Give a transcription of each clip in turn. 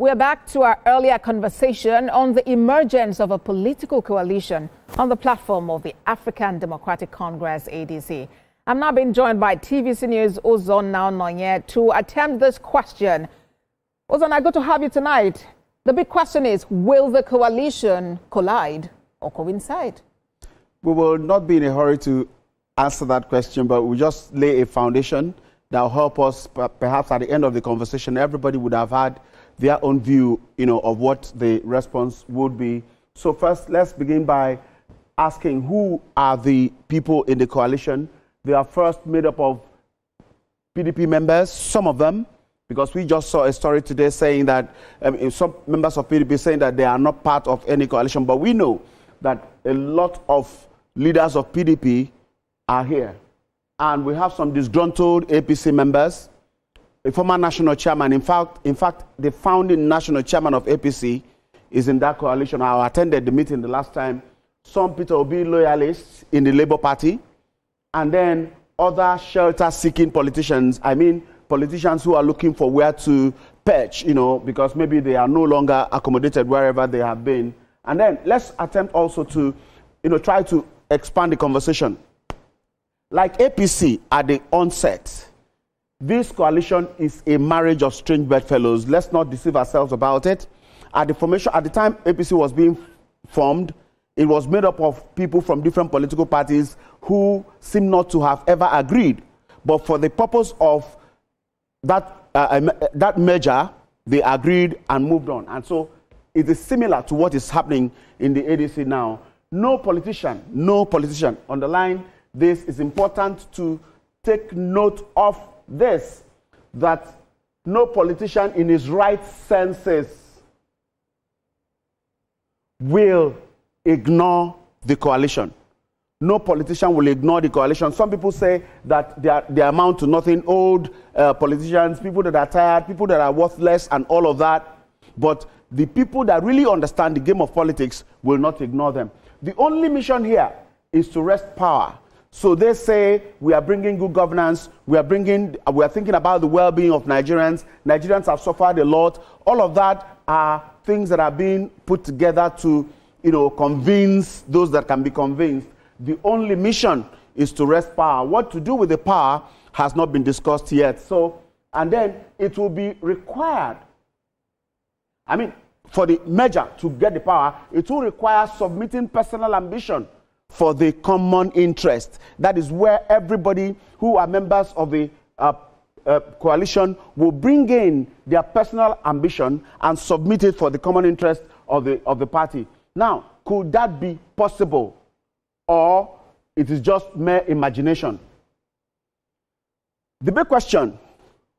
We're back to our earlier conversation on the emergence of a political coalition on the platform of the African Democratic Congress, ADC. I'm now being joined by TVC News Uzonna Ononye to attempt this question. Uzonna, good to have you tonight. The big question is, will the coalition collide or coincide? We will not be in a hurry to answer that question, but we'll just lay a foundation that will help us. Perhaps at the end of the conversation, everybody would have had their own view, of what the response would be. So first, let's begin by asking who are the people in the coalition. They are first made up of PDP members, some of them, because we just saw a story today saying that some members of PDP saying that they are not part of any coalition, but we know that a lot of leaders of PDP are here. And we have some disgruntled APC members, a former national chairman. In fact, the founding national chairman of APC is in that coalition. I attended the meeting the last time. Some Peter Obi loyalists in the Labour Party, and then other shelter-seeking politicians. I mean, politicians who are looking for where to perch, because maybe they are no longer accommodated wherever they have been. And then let's attempt also to, try to expand the conversation. Like APC at the onset, this coalition is a marriage of strange bedfellows. Let's not deceive ourselves about it. At the time APC was being formed, it was made up of people from different political parties who seem not to have ever agreed. But for the purpose of that merger, they agreed and moved on. And so it is similar to what is happening in the ADC now. No politician, underline this, is important to take note of this, that no politician in his right senses will ignore the coalition. No politician will ignore the coalition. Some people say that they amount to nothing, old politicians, people that are tired, people that are worthless and all of that. But the people that really understand the game of politics will not ignore them. The only mission here is to wrest power. So they say we are bringing good governance, we are thinking about the well-being of Nigerians. Nigerians have suffered a lot. All of that are things that are being put together to, convince those that can be convinced. The only mission is to wrest power. What to do with the power has not been discussed yet. So, and then it will be required. For the merger to get the power, it will require submitting personal ambition for the common interest. That is where everybody who are members of the coalition will bring in their personal ambition and submit it for the common interest of the party. Now, could that be possible? Or it is just mere imagination? The big question,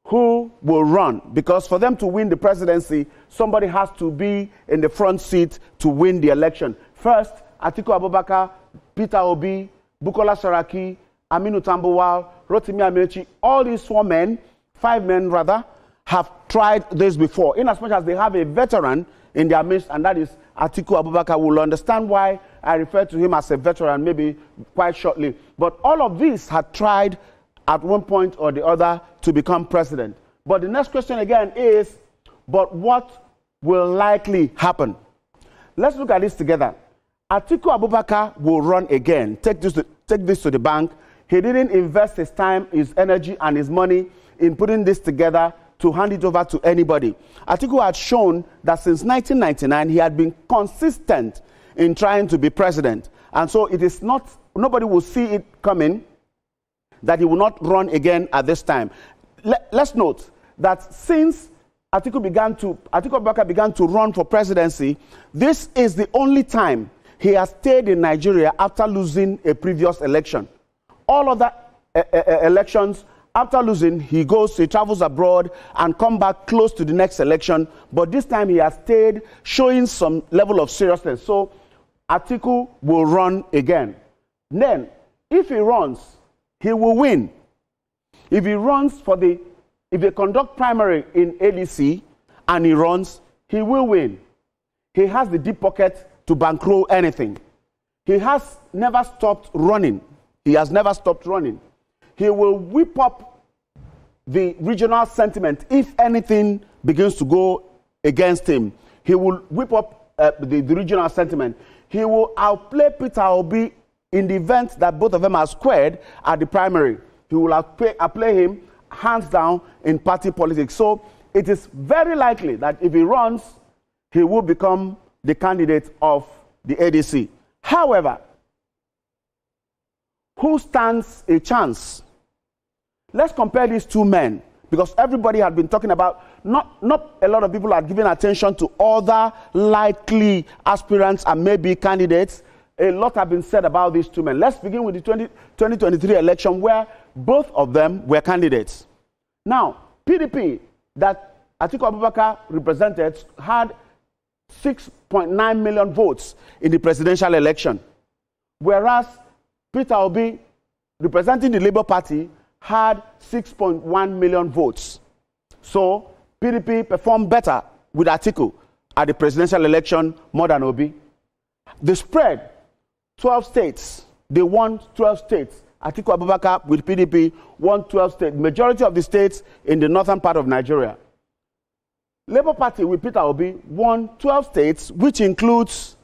who will run? Because for them to win the presidency, somebody has to be in the front seat to win the election. First, Atiku Abubakar, Peter Obi, Bukola Saraki, Aminu Tambuwal, Rotimi Amechi, all these 5 men rather, have tried this before. In as much as they have a veteran in their midst, and that is Atiku Abubakar. Will understand why I refer to him as a veteran maybe quite shortly. But all of these had tried at one point or the other to become president. But the next question again is, but what will likely happen? Let's look at this together. Atiku Abubakar will run again. Take this to the bank. He didn't invest his time, his energy, and his money in putting this together to hand it over to anybody. Atiku had shown that since 1999, he had been consistent in trying to be president. And so it is not, nobody will see it coming that he will not run again at this time. Let's note that since Atiku Abubakar began to run for presidency, this is the only time he has stayed in Nigeria after losing a previous election. All other elections, after losing, he travels abroad and come back close to the next election. But this time he has stayed, showing some level of seriousness. So Atiku will run again. Then, if he runs, he will win. If he runs if they conduct primary in ADC and he runs, he will win. He has the deep pocket to bankroll anything. He has never stopped running. He has never stopped running. He will whip up the regional sentiment if anything begins to go against him. He will whip up the regional sentiment. He will outplay Peter Obi in the event that both of them are squared at the primary. He will outplay him hands down in party politics. So it is very likely that if he runs, he will become the candidate of the ADC. However, who stands a chance? Let's compare these two men, because everybody had been talking about, not a lot of people are giving attention to other likely aspirants and maybe candidates. A lot have been said about these two men. Let's begin with the 2023 election, where both of them were candidates. Now, PDP, that Atiku Abubakar represented, had 6.9 million votes in the presidential election, whereas Peter Obi, representing the Labour Party, had 6.1 million votes. So PDP performed better with Atiku at the presidential election more than Obi. The spread, 12 states, they won 12 states. Atiku Abubakar with PDP won 12 states, majority of the states in the northern part of Nigeria. Labour Party with Peter Obi won 12 states, which includes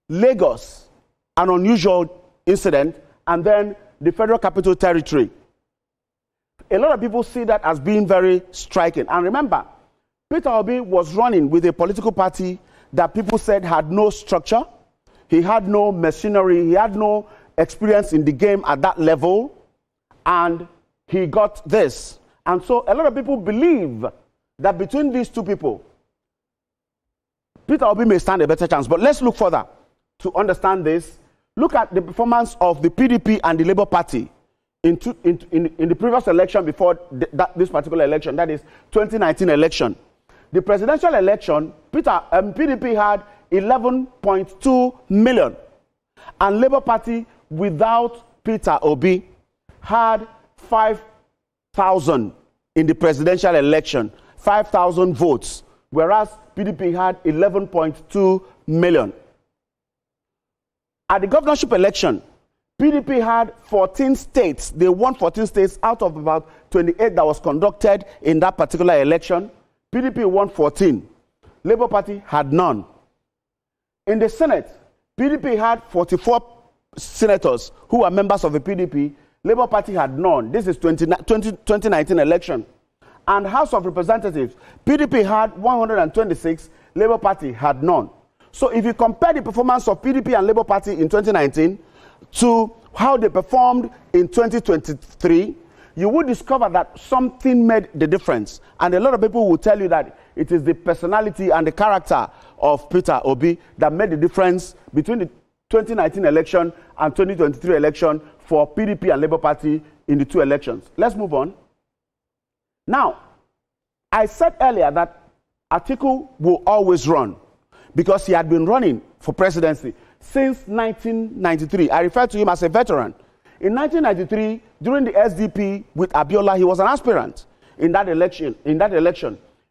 Lagos, an unusual incident, and then the Federal Capital Territory. A lot of people see that as being very striking. And remember, Peter Obi was running with a political party that people said had no structure. He had no machinery. He had no experience in the game at that level. And he got this. And so a lot of people believe that between these two people, Peter Obi may stand a better chance. But let's look further to understand this. Look at the performance of the PDP and the Labour Party in the previous election before this particular election, that is 2019 election. The presidential election, PDP had 11.2 million, and Labour Party without Peter Obi had 5,000 in the presidential election, 5,000 votes, whereas PDP had 11.2 million. At the governorship election, PDP had 14 states. They won 14 states out of about 28 that was conducted in that particular election. PDP won 14. Labour Party had none. In the Senate, PDP had 44 senators who were members of the PDP. Labour Party had none. This is 2019 election. And House of Representatives, PDP had 126. Labour Party had none. So if you compare the performance of PDP and Labour Party in 2019 to how they performed in 2023, you will discover that something made the difference. And a lot of people will tell you that it is the personality and the character of Peter Obi that made the difference between the 2019 election and 2023 election for PDP and Labour Party in the two elections. Let's move on. Now, I said earlier that Atiku will always run because he had been running for presidency since 1993. I refer to him as a veteran. In 1993, during the SDP with Abiola, he was an aspirant in that election.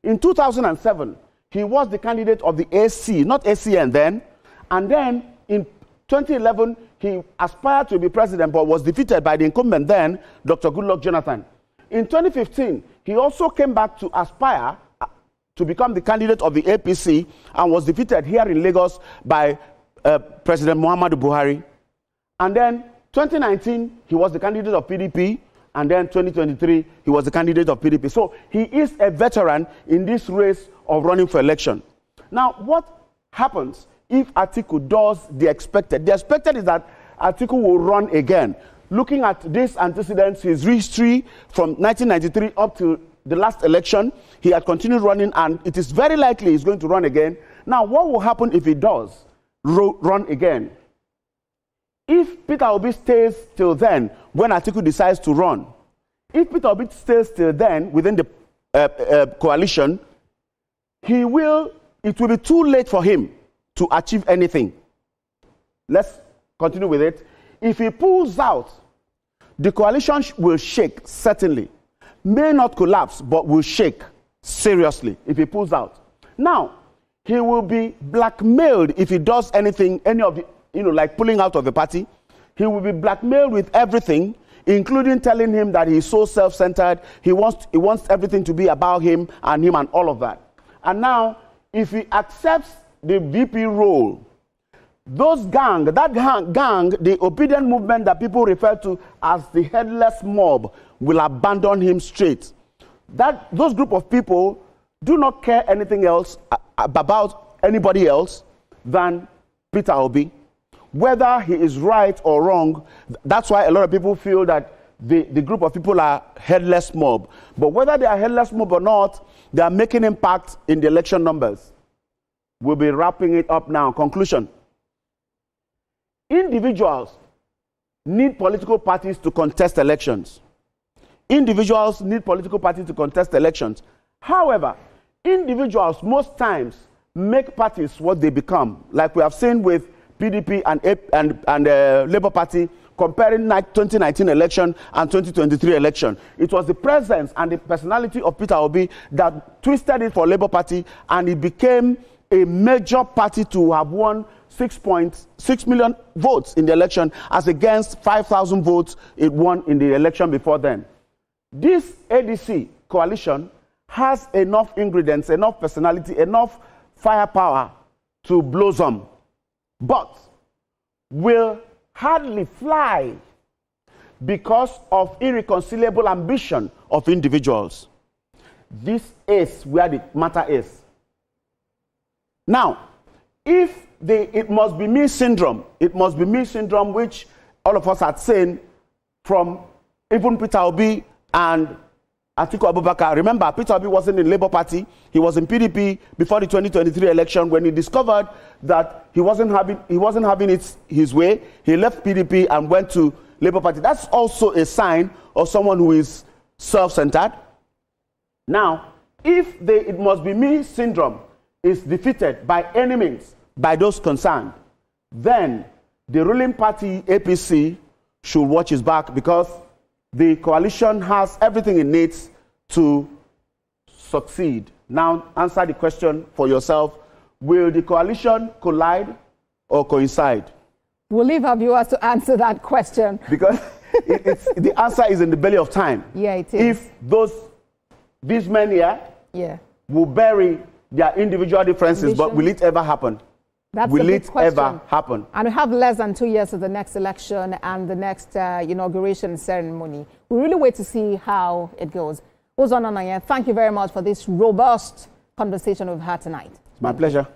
In 2007, he was the candidate of the AC, not ACN then. And then in 2011, he aspired to be president, but was defeated by the incumbent then, Dr. Goodluck Jonathan. In 2015, he also came back to aspire to become the candidate of the APC and was defeated here in Lagos by President Muhammadu Buhari. And then 2019, he was the candidate of PDP, and then 2023, he was the candidate of PDP. So he is a veteran in this race of running for election. Now, what happens if Atiku does the expected? The expected is that Atiku will run again. Looking at these antecedents, his history from 1993 up to the last election, he had continued running, and it is very likely he's going to run again. Now, what will happen if he does run again? If Peter Obi stays till then, when Atiku decides to run, if Peter Obi stays till then within the coalition, it will be too late for him to achieve anything. Let's continue with it. If he pulls out, the coalition will shake, certainly. May not collapse, but will shake seriously if he pulls out. Now, he will be blackmailed if he does anything, any of the, like pulling out of the party. He will be blackmailed with everything, including telling him that he's so self-centered, he wants everything to be about him and all of that. And now, if he accepts the VP role, that gang, the obedient movement that people refer to as the headless mob, will abandon him straight. Those group of people do not care anything else about anybody else than Peter Obi. Whether he is right or wrong, that's why a lot of people feel that the group of people are headless mob. But whether they are headless mob or not, they are making impact in the election numbers. We'll be wrapping it up now. Conclusion. Individuals need political parties to contest elections. Individuals need political parties to contest elections. However, individuals most times make parties what they become, like we have seen with PDP and Labour Party comparing 2019 election and 2023 election. It was the presence and the personality of Peter Obi that twisted it for Labour Party, and it became a major party to have won 6.6 million votes in the election as against 5,000 votes it won in the election before then. This ADC coalition has enough ingredients, enough personality, enough firepower to blossom, but will hardly fly because of irreconcilable ambition of individuals. This is where the matter is. Now, if it must be me syndrome, which all of us had seen from even Peter Obi and Atiku Abubakar. Remember, Peter Obi wasn't in Labour Party. He was in PDP before the 2023 election. When he discovered that he wasn't having it his way, he left PDP and went to Labour Party. That's also a sign of someone who is self-centered. Now, if the "it must be me" syndrome is defeated by any means by those concerned, then the ruling party, APC, should watch his back, because the coalition has everything it needs to succeed. Now, answer the question for yourself. Will the coalition collide or coincide? We'll leave our viewers to answer that question. Because the answer is in the belly of time. Yeah, it is. If these men here will bury their individual differences, but will it ever happen? That's will it ever happen? And we have less than 2 years to the next election and the next inauguration ceremony. We really wait to see how it goes. Uzonna Ononye, thank you very much for this robust conversation we've had tonight. It's my pleasure.